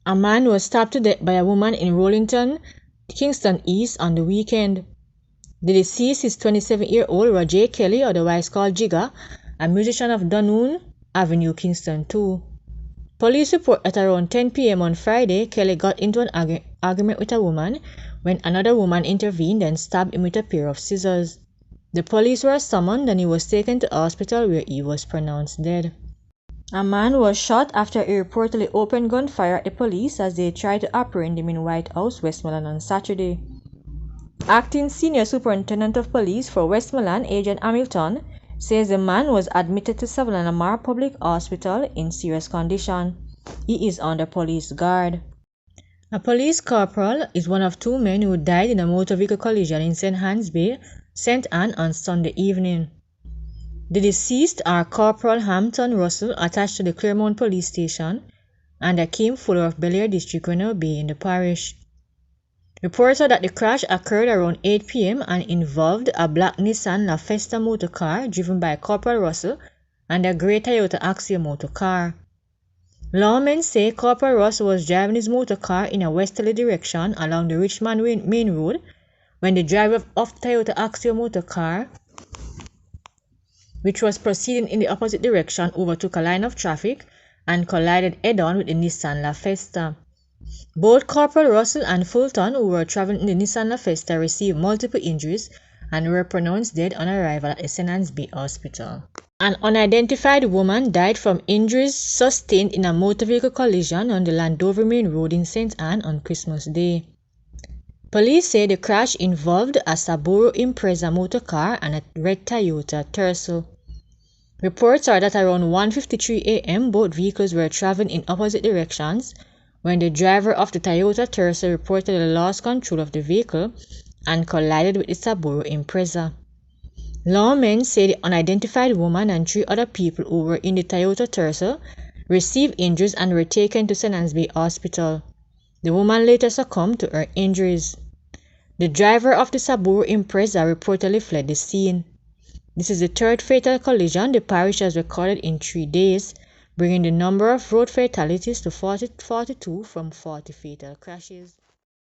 A man was stabbed to death by a woman in Rollington, Kingston East on the weekend. The deceased is 27-year-old Roger Kelly, otherwise called Jigga, a musician of Dunoon Avenue, Kingston 2. Police report at around 10 p.m. on Friday, Kelly got into an argument with a woman when another woman intervened and stabbed him with a pair of scissors. The police were summoned and he was taken to hospital where he was pronounced dead. A man was shot after he reportedly opened gunfire at the police as they tried to apprehend him in White House, Westmoreland on Saturday. Acting Senior Superintendent of Police for Westmoreland, Agent Hamilton, says the man was admitted to Savannah Lamar Public Hospital in serious condition. He is under police guard. A police corporal is one of two men who died in a motor vehicle collision in St. Anne's Bay, St. Anne on Sunday evening. The deceased are Corporal Hampton Russell, attached to the Claremont Police Station, and Akeem Fuller of Bel Air District, Renner Bay in the parish. Reports are that the crash occurred around 8 p.m. and involved a black Nissan La Festa motor car driven by Corporal Russell and a grey Toyota Axia motor car. Lawmen say Corporal Russell was driving his motor car in a westerly direction along the Richmond Main Road when the driver of the Toyota Axia motor car, which was proceeding in the opposite direction, overtook a line of traffic and collided head-on with the Nissan La Festa. Both Corporal Russell and Fulton, who were traveling in the Nissan La Festa, received multiple injuries and were pronounced dead on arrival at the St. Anne's Bay Hospital. An unidentified woman died from injuries sustained in a motor vehicle collision on the Landover Main Road in St. Anne on Christmas Day. Police say the crash involved a Subaru Impreza motor car and a red Toyota Tercel. Reports are that around 1:53 a.m. both vehicles were traveling in opposite directions when the driver of the Toyota Tercel reportedly lost control of the vehicle and collided with the Subaru Impreza. Lawmen say the unidentified woman and 3 other people who were in the Toyota Tercel received injuries and were taken to St. Anne's Bay Hospital. The woman later succumbed to her injuries. The driver of the Subaru Impreza reportedly fled the scene. This is the 3rd fatal collision the parish has recorded in 3 days, bringing the number of road fatalities to 42 from 40 fatal crashes.